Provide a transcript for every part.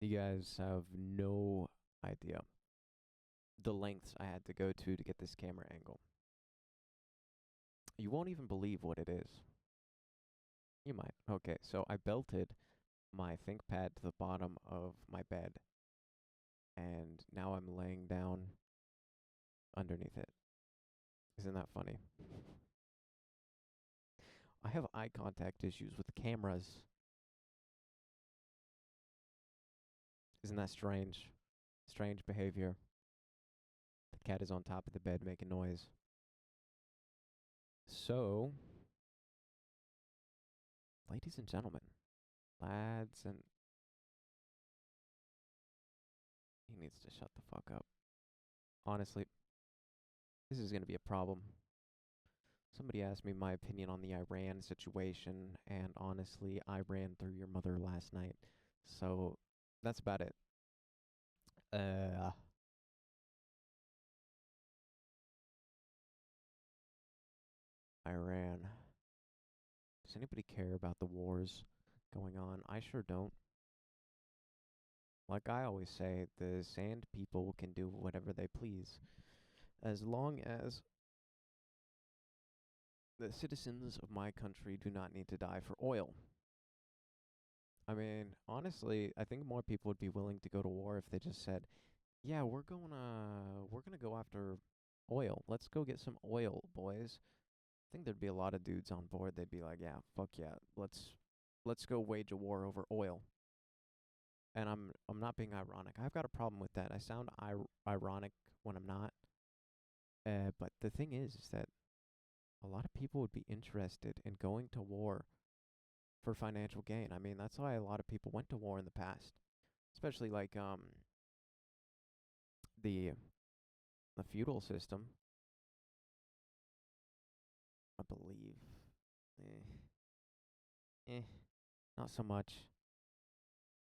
You guys have no idea the lengths I had to go to get this camera angle. You won't even believe what it is. You might. Okay, so I belted my ThinkPad to the bottom of my bed, and now I'm laying down underneath it. Isn't that funny? I have eye contact issues with cameras. Isn't that strange? Strange behavior. The cat is on top of the bed making noise. So, ladies and gentlemen, lads and he needs to shut the fuck up. Honestly, this is going to be a problem. Somebody asked me my opinion on the Iran situation, and honestly, I ran through your mother last night. So that's about it. Uh, Iran. Does anybody care about the wars going on? I sure don't. Like I always say, the sand people can do whatever they please, as long as the citizens of my country do not need to die for oil. I mean, honestly, I think more people would be willing to go to war if they just said, "Yeah, we're gonna go after oil. Let's go get some oil, boys." I think there'd be a lot of dudes on board. They'd be like, "Yeah, fuck yeah, let's go wage a war over oil." And I'm not being ironic. I've got a problem with that. I sound ironic when I'm not. But the thing is that a lot of people would be interested in going to war for financial gain. I mean, that's why a lot of people went to war in the past, especially like the the feudal system, I believe. Eh, eh, not so much.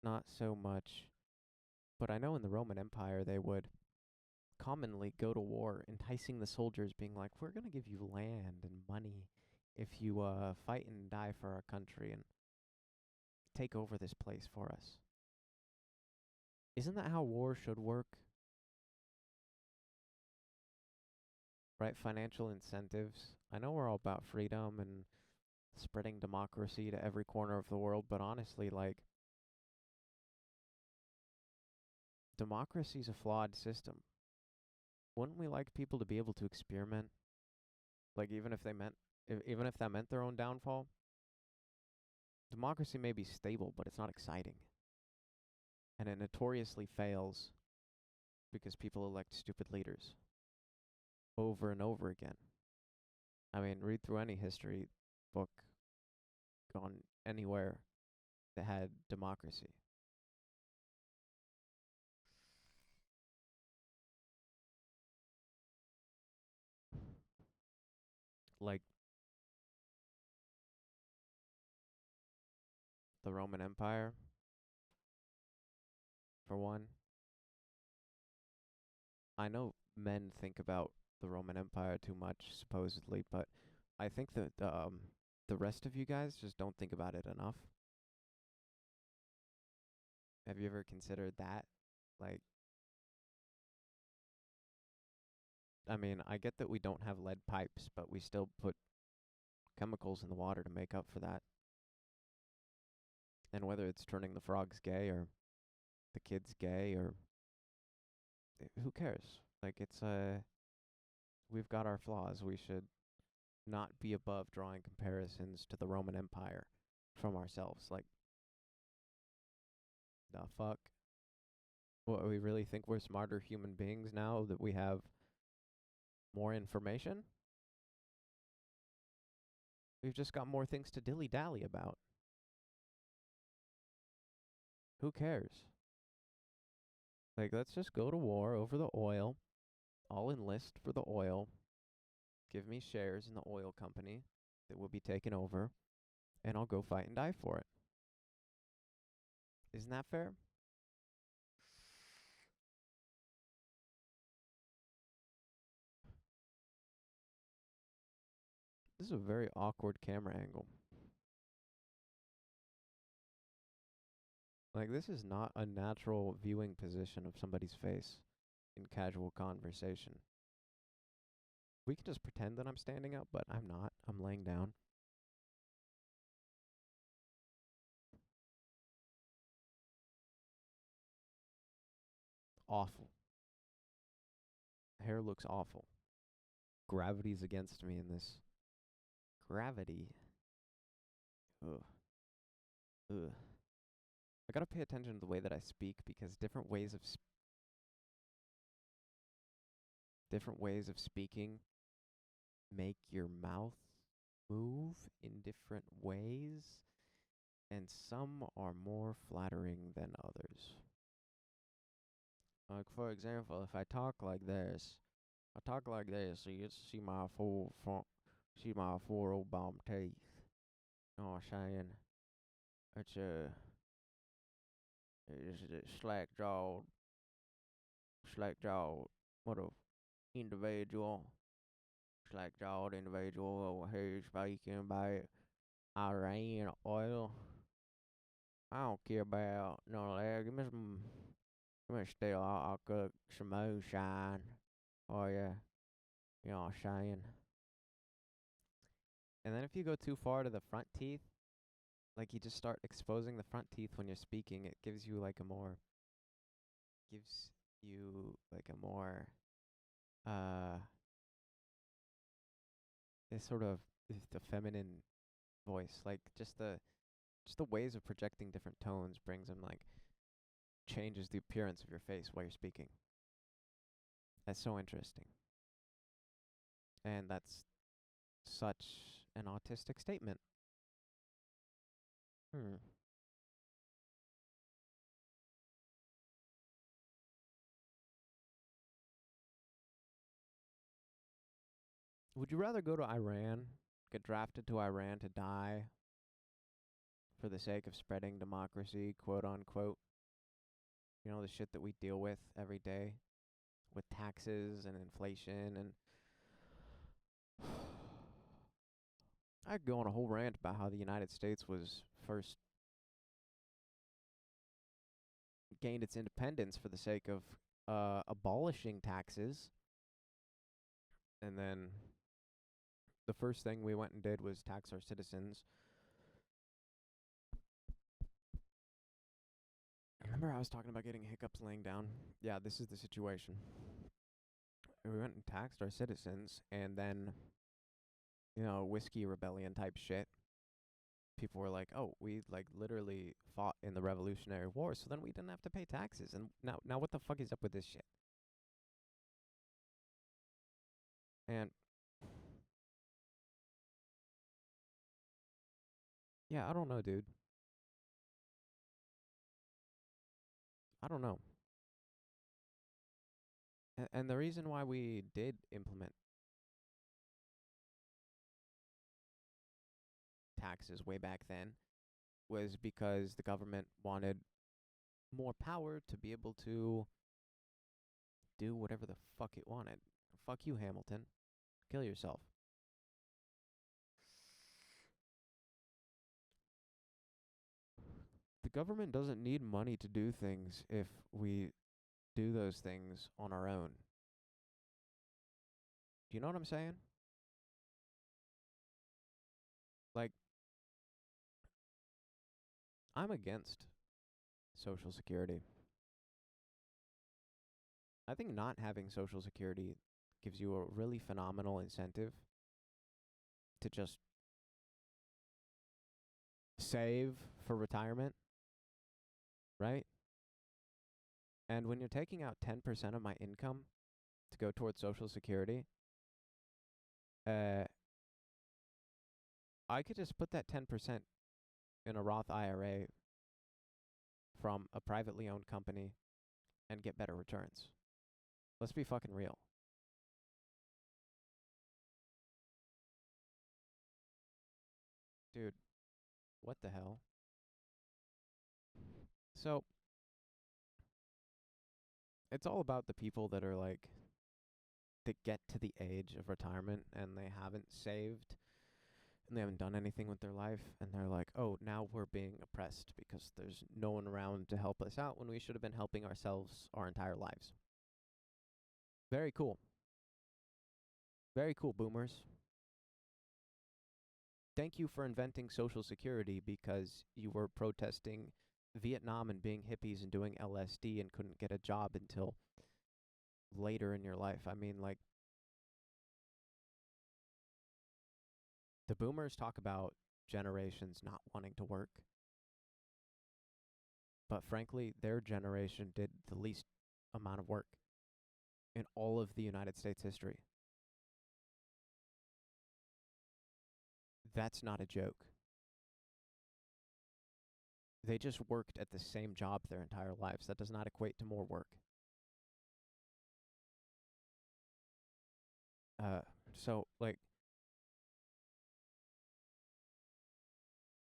Not so much. But I know in the Roman Empire they would commonly go to war, enticing the soldiers, being like, "We're gonna give you land and money if you fight and die for our country and take over this place for us." Isn't that how war should work? Right? Financial incentives. I know we're all about freedom and spreading democracy to every corner of the world, but honestly, like, democracy's a flawed system. Wouldn't we like people to be able to experiment? Like, even if that meant their own downfall? Democracy may be stable, but it's not exciting. And it notoriously fails because people elect stupid leaders over and over again. I mean, read through any history book on anywhere that had democracy. Like the Roman Empire, for one. I know men think about the Roman Empire too much, supposedly, but I think that the rest of you guys just don't think about it enough. Have you ever considered that? Like, I mean, I get that we don't have lead pipes, but we still put chemicals in the water to make up for that. And whether it's turning the frogs gay or the kids gay or who cares? Like, we've got our flaws. We should not be above drawing comparisons to the Roman Empire from ourselves. Like, the fuck? What, we really think we're smarter human beings now that we have more information? We've just got more things to dilly dally about. Who cares? Like, let's just go to war over the oil. I'll enlist for the oil. Give me shares in the oil company that will be taken over, and I'll go fight and die for it. Isn't that fair? This is a very awkward camera angle. Like, this is not a natural viewing position of somebody's face in casual conversation. We can just pretend that I'm standing up, but I'm not. I'm laying down. Awful. Hair looks awful. Gravity's against me in this. Gravity. Ugh. Ugh. I gotta pay attention to the way that I speak because different ways of speaking make your mouth move in different ways, and some are more flattering than others. Like, for example, if I talk like this, so you see my four old bomb teeth. You know what I'm saying? It's it's slack jawed, what a individual, slack jawed individual over here speaking about Iran oil. I don't care about none of that. Give me a still. I'll cook some moonshine. Oh yeah, you know what I'm saying. And then if you go too far to the front teeth, like you just start exposing the front teeth when you're speaking, it gives you like a more uh this sort of the feminine voice, like just the ways of projecting different tones brings them like changes the appearance of your face while you're speaking. That's so interesting. And that's such an autistic statement. Hmm. Would you rather go to Iran, get drafted to Iran to die for the sake of spreading democracy, quote unquote? You know, the shit that we deal with every day with taxes and inflation and I could go on a whole rant about how the United States was first gained its independence for the sake of abolishing taxes, and then the first thing we went and did was tax our citizens. Remember I was talking about getting hiccups laying down? Yeah, this is the situation. We went and taxed our citizens, and then, whiskey rebellion type shit. People were like, "Oh, we like literally fought in the Revolutionary War, so then we didn't have to pay taxes." And now what the fuck is up with this shit? And yeah, I don't know, dude. I don't know. And the reason why we did implement taxes way back then was because the government wanted more power to be able to do whatever the fuck it wanted. Fuck you, Hamilton. Kill yourself. The government doesn't need money to do things if we do those things on our own. Do you know what I'm saying? Like, I'm against Social Security. I think not having Social Security gives you a really phenomenal incentive to just save for retirement, right? And when you're taking out 10% of my income to go towards Social Security, uh, I could just put that 10% in a Roth IRA from a privately owned company and get better returns. Let's be fucking real. Dude, what the hell? So, it's all about the people that are like, that get to the age of retirement and they haven't saved and they haven't done anything with their life, and they're like, oh, now we're being oppressed because there's no one around to help us out when we should have been helping ourselves our entire lives. Very cool. Very cool, boomers. Thank you for inventing Social Security because you were protesting Vietnam and being hippies and doing LSD and couldn't get a job until later in your life. I mean, like, the boomers talk about generations not wanting to work, but frankly, their generation did the least amount of work in all of the United States history. That's not a joke. They just worked at the same job their entire lives. That does not equate to more work. Uh, so, like,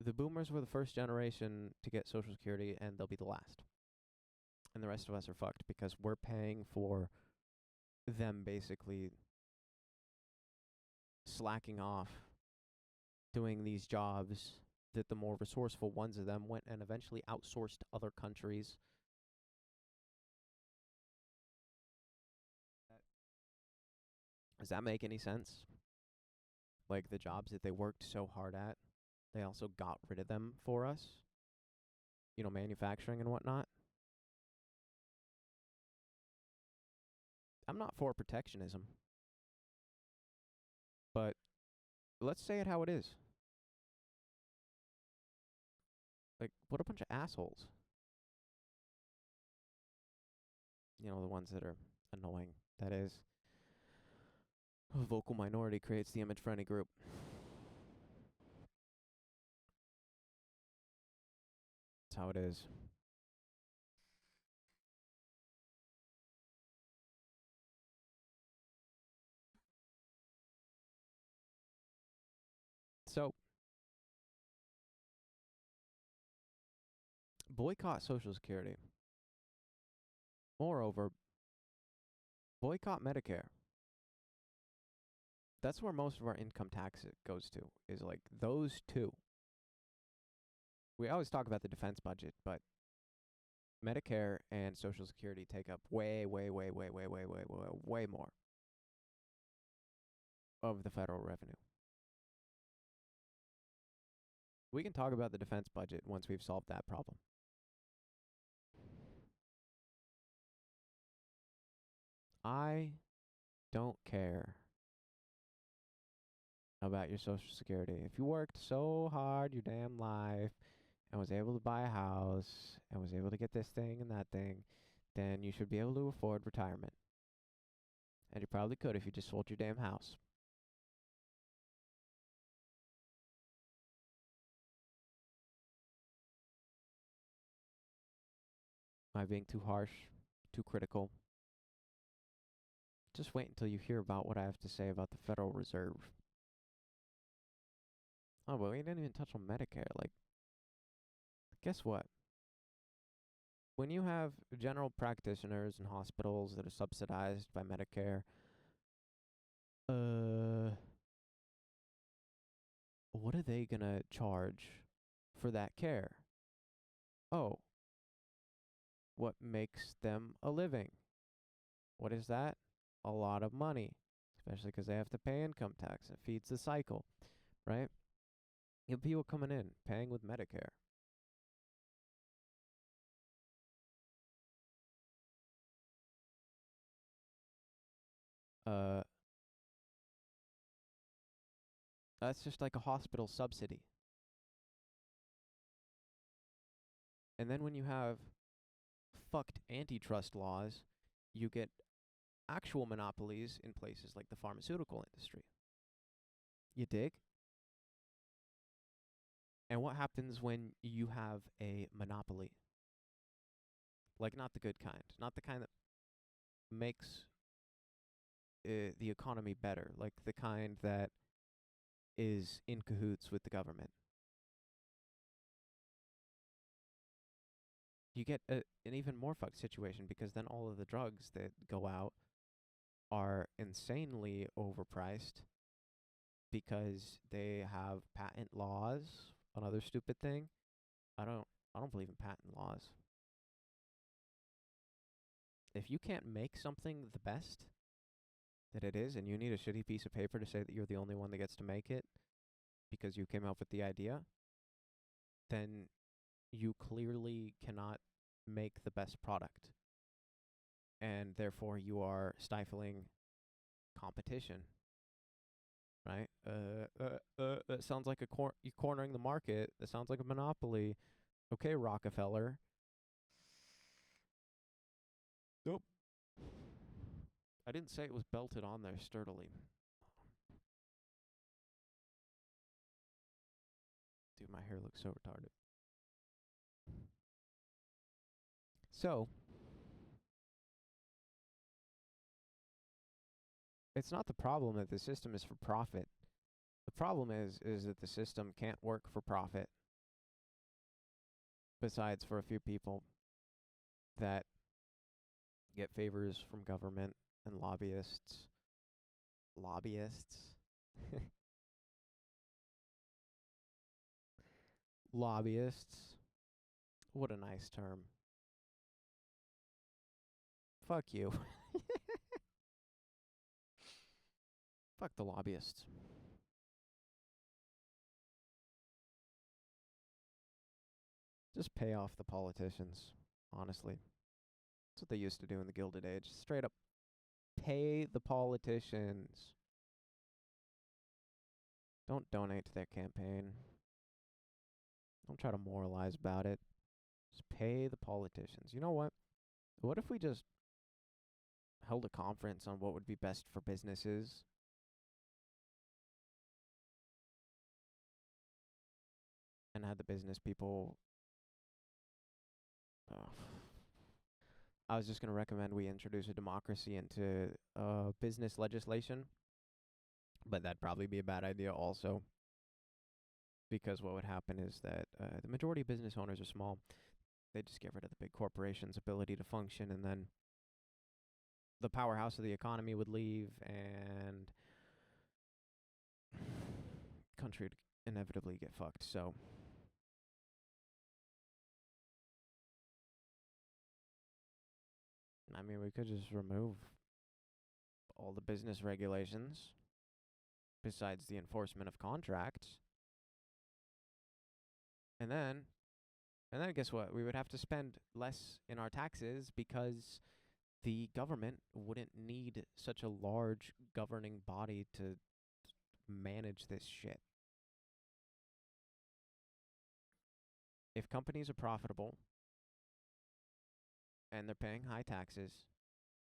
the boomers were the first generation to get Social Security, and they'll be the last. And the rest of us are fucked because we're paying for them basically slacking off doing these jobs that the more resourceful ones of them went and eventually outsourced to other countries. Does that make any sense? Like the jobs that they worked so hard at, they also got rid of them for us. You know, manufacturing and whatnot. I'm not for protectionism, but let's say it how it is. Like, what a bunch of assholes. You know, the ones that are annoying. That is, a vocal minority creates the image for any group. That's how it is. So, boycott Social Security. Moreover, boycott Medicare. That's where most of our income tax goes to, is like those two. We always talk about the defense budget, but Medicare and Social Security take up way more of the federal revenue. We can talk about the defense budget once we've solved that problem. I don't care about your Social Security. If you worked so hard your damn life and was able to buy a house and was able to get this thing and that thing, then you should be able to afford retirement. And you probably could if you just sold your damn house. Am I being too harsh? Too critical? Just wait until you hear about what I have to say about the Federal Reserve. Oh, but we didn't even touch on Medicare. Like, guess what? When you have general practitioners and hospitals that are subsidized by Medicare, what are they gonna charge for that care? Oh, what makes them a living? What is that? A lot of money, especially because they have to pay income tax. It feeds the cycle, right? You have people coming in, paying with Medicare. Uh, that's just like a hospital subsidy. And then when you have fucked antitrust laws, you get actual monopolies in places like the pharmaceutical industry. You dig? And what happens when you have a monopoly? Like, not the good kind, not the kind that makes the economy better, like the kind that is in cahoots with the government. You get an even more fucked situation because then all of the drugs that go out are insanely overpriced because they have patent laws, another stupid thing. I don't I don't believe in patent laws. If you can't make something the best that it is and you need a shitty piece of paper to say that you're the only one that gets to make it because you came up with the idea, then you clearly cannot make the best product. And therefore you are stifling competition, right? That sounds like you cornering the market. That sounds like a monopoly. Okay, Rockefeller. Nope. I didn't say it was belted on there sturdily. Dude, my hair looks so retarded. So, it's not the problem that the system is for profit. The problem is that the system can't work for profit. Besides for a few people that get favors from government and lobbyists. Lobbyists? Lobbyists. What a nice term. Fuck you. Fuck the lobbyists. Just pay off the politicians, honestly. That's what they used to do in the Gilded Age. Straight up pay the politicians. Don't donate to their campaign. Don't try to moralize about it. Just pay the politicians. You know what? What if we just held a conference on what would be best for businesses? And had the business people... I was just going to recommend we introduce a democracy into business legislation. But that'd probably be a bad idea also. Because what would happen is that the majority of business owners are small. They just get rid of the big corporations' ability to function, and then the powerhouse of the economy would leave, and country would inevitably get fucked. So I mean, we could just remove all the business regulations besides the enforcement of contracts. And then guess what? We would have to spend less in our taxes because the government wouldn't need such a large governing body to manage this shit. If companies are profitable and they're paying high taxes,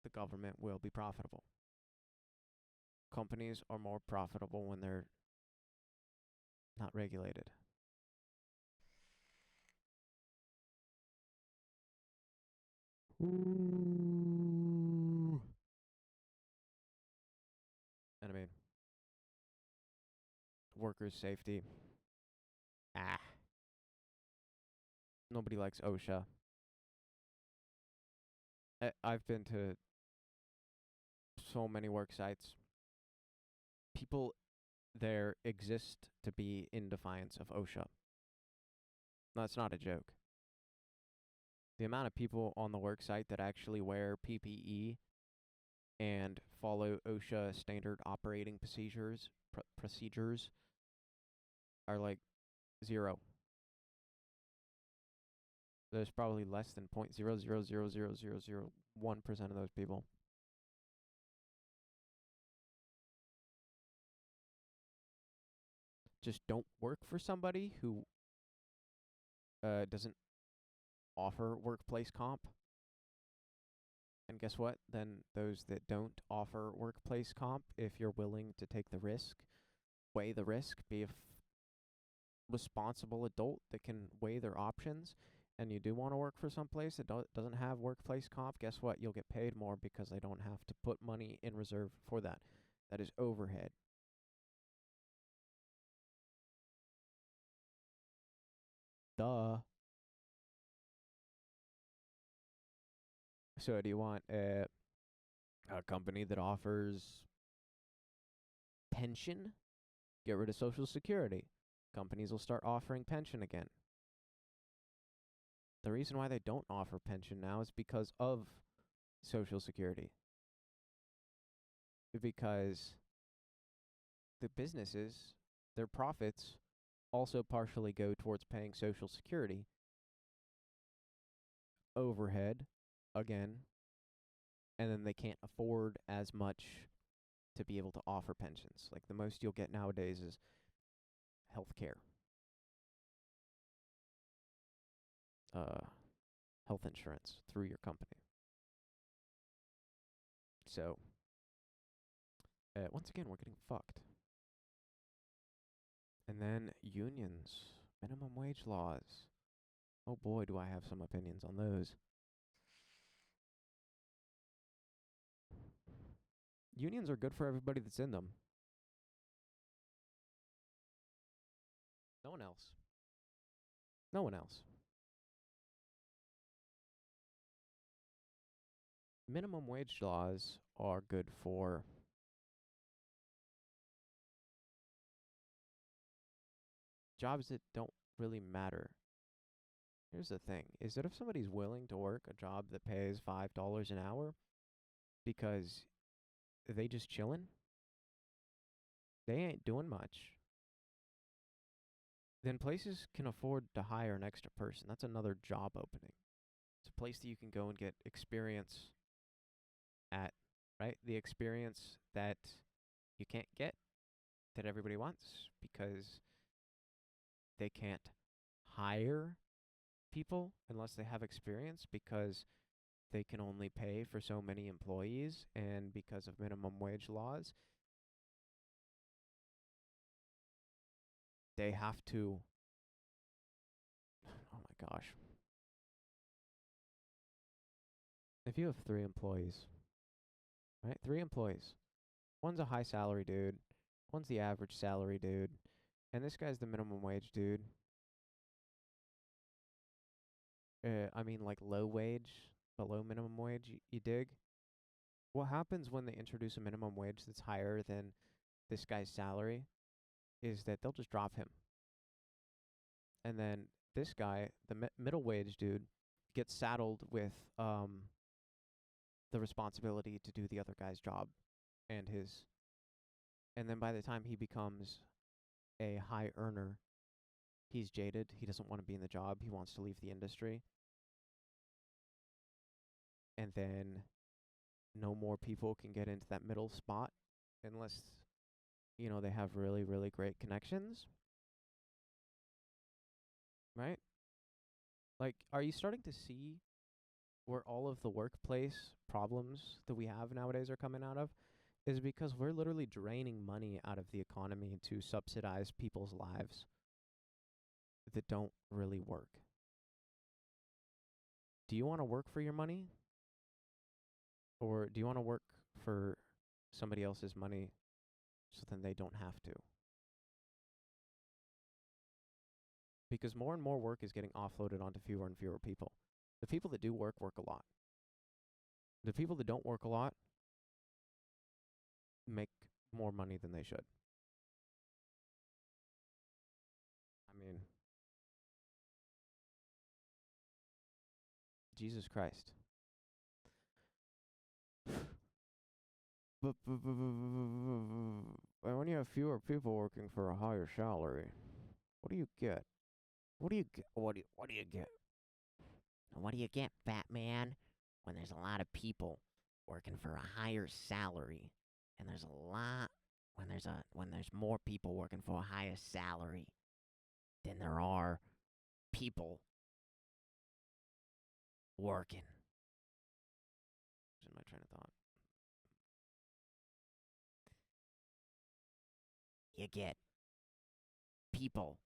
the government will be profitable. Companies are more profitable when they're not regulated. Ooh. And I mean, workers' safety. Nobody likes OSHA. I've been to so many work sites. People there exist to be in defiance of OSHA. That's not a joke. The amount of people on the work site that actually wear PPE and follow OSHA standard operating procedures are like zero. There's probably less than 0.0000001% of those people. Just don't work for somebody who doesn't offer workplace comp. And guess what? Then those that don't offer workplace comp, if you're willing to take the risk, weigh the risk, be a responsible adult that can weigh their options, and you do want to work for some place that doesn't have workplace comp, guess what? You'll get paid more because they don't have to put money in reserve for that. That is overhead. Duh. So do you want a company that offers pension Get rid of Social Security. Companies will start offering pension again. The reason why they don't offer pension now is because of Social Security. Because the businesses, their profits also partially go towards paying Social Security, overhead, again, and then they can't afford as much to be able to offer pensions. Like the most you'll get nowadays is healthcare, health insurance through your company. So, once again, we're getting fucked. And then unions, minimum wage laws. Oh boy, do I have some opinions on those. Unions are good for everybody that's in them. No one else. No one else. Minimum wage laws are good for jobs that don't really matter. Here's the thing, is that if somebody's willing to work a job that pays $5 an hour because they just chillin', they ain't doing much, then places can afford to hire an extra person. That's another job opening. It's a place that you can go and get experience at, right? The experience that you can't get, that everybody wants, because they can't hire people unless they have experience, because they can only pay for so many employees, and because of minimum wage laws, they have to, oh my gosh. If you have 3 employees, right? 3 employees. One's a high salary dude, one's the average salary dude, and this guy's the minimum wage dude. I mean, like low wage, below minimum wage, you dig? What happens when they introduce a minimum wage that's higher than this guy's salary is that they'll just drop him. And then this guy, the middle wage dude, gets saddled with the responsibility to do the other guy's job and his. And then by the time he becomes a high earner, he's jaded. He doesn't want to be in the job. He wants to leave the industry. And then no more people can get into that middle spot unless, you know, they have really, really great connections. Right? Like, are you starting to see where all of the workplace problems that we have nowadays are coming out of? Is because we're literally draining money out of the economy to subsidize people's lives that don't really work. Do you want to work for your money? Or do you want to work for somebody else's money so then they don't have to? Because more and more work is getting offloaded onto fewer and fewer people. The people that do work a lot. The people that don't work a lot make more money than they should. I mean, Jesus Christ. But when you have fewer people working for a higher salary, what do you get? What do you get? What do you get? What do you get, fat man? When there's a lot of people working for a higher salary, and there's a lot when there's more people working for a higher salary than there are people working. Losing my train of thought. You get people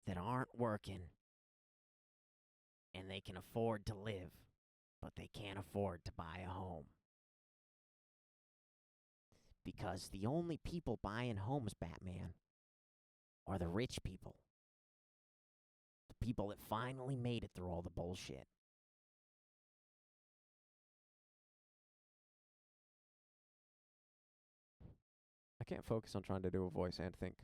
that aren't working and they can afford to live, but they can't afford to buy a home. Because the only people buying homes, Batman, are the rich people. The people that finally made it through all the bullshit. I can't focus on trying to do a voice and think.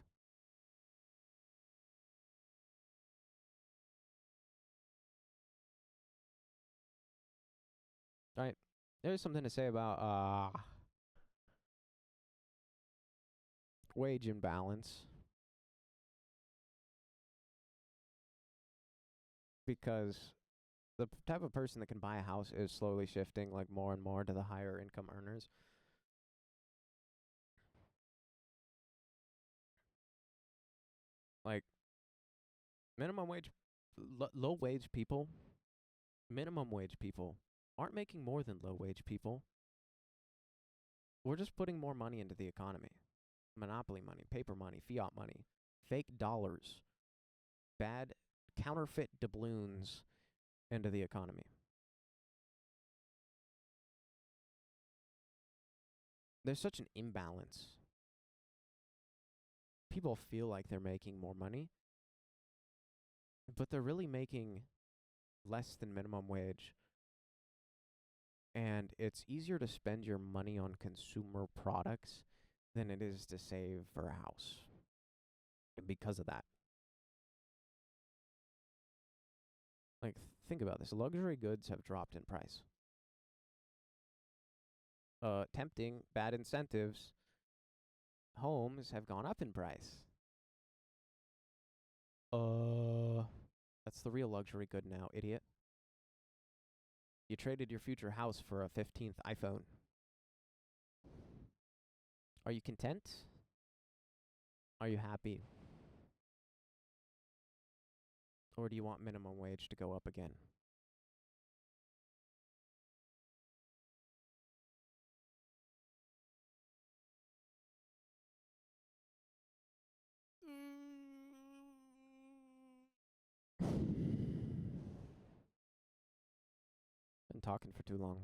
Right. There's something to say about wage imbalance, because the type of person that can buy a house is slowly shifting like more and more to the higher income earners. Like minimum wage, low wage people, minimum wage people aren't making more than low wage people. We're just putting more money into the economy. Monopoly money, paper money, fiat money, fake dollars, bad counterfeit doubloons into the economy. There's such an imbalance. People feel like they're making more money, but they're really making less than minimum wage. And it's easier to spend your money on consumer products than it is to save for a house because of that. Like, think about this. Luxury goods have dropped in price. Tempting, bad incentives, homes have gone up in price. That's the real luxury good now, idiot. You traded your future house for a 15th iPhone. Are you content? Are you happy? Or do you want minimum wage to go up again? Been talking for too long.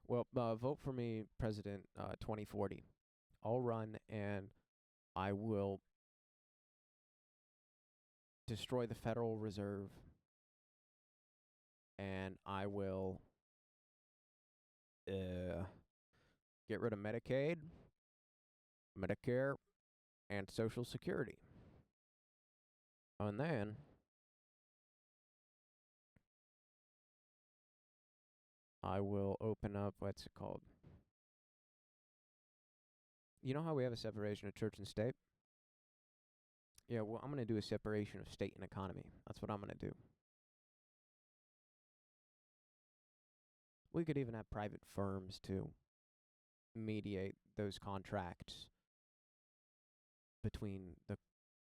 Well, vote for me, President 2040. I'll run and I will destroy the Federal Reserve and I will get rid of Medicaid, Medicare, and Social Security. And then I will open up, what's it called? You know how we have a separation of church and state? Yeah, well, I'm going to do a separation of state and economy. That's what I'm going to do. We could even have private firms to mediate those contracts between the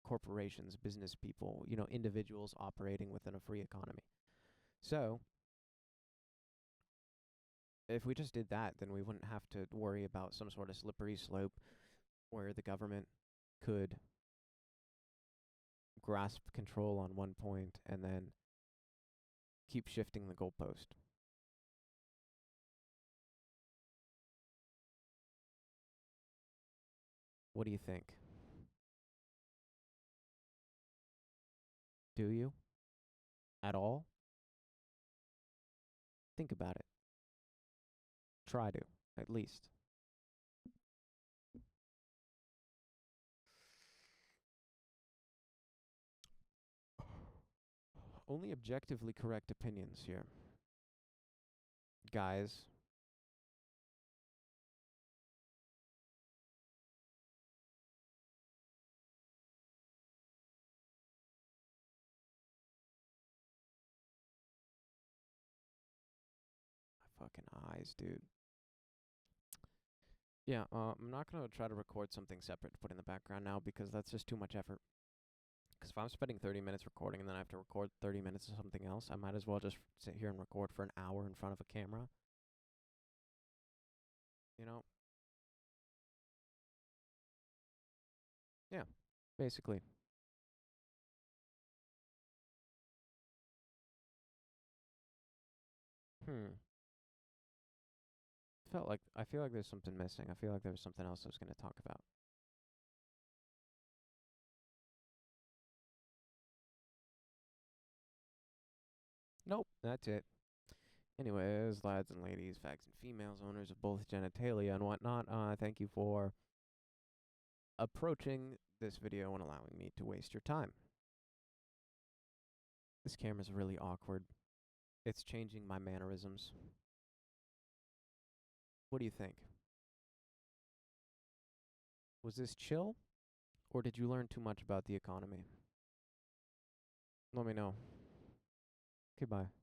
corporations, business people, individuals operating within a free economy. So, if we just did that, then we wouldn't have to worry about some sort of slippery slope where the government could grasp control on one point and then keep shifting the goalpost. What do you think? Do you? At all? Think about it. Try to, at least. Only objectively correct opinions here. Guys. My fucking eyes, dude. Yeah, I'm not going to try to record something separate to put in the background now because that's just too much effort. Because if I'm spending 30 minutes recording and then I have to record 30 minutes of something else, I might as well just sit here and record for an hour in front of a camera. You know? Yeah, basically. I feel like there's something missing. I feel like there was something else I was going to talk about. Nope, that's it. Anyways, lads and ladies, fags and females, owners of both genitalia and whatnot, thank you for approaching this video and allowing me to waste your time. This camera's really awkward. It's changing my mannerisms. What do you think? Was this chill, or did you learn too much about the economy? Let me know. Goodbye.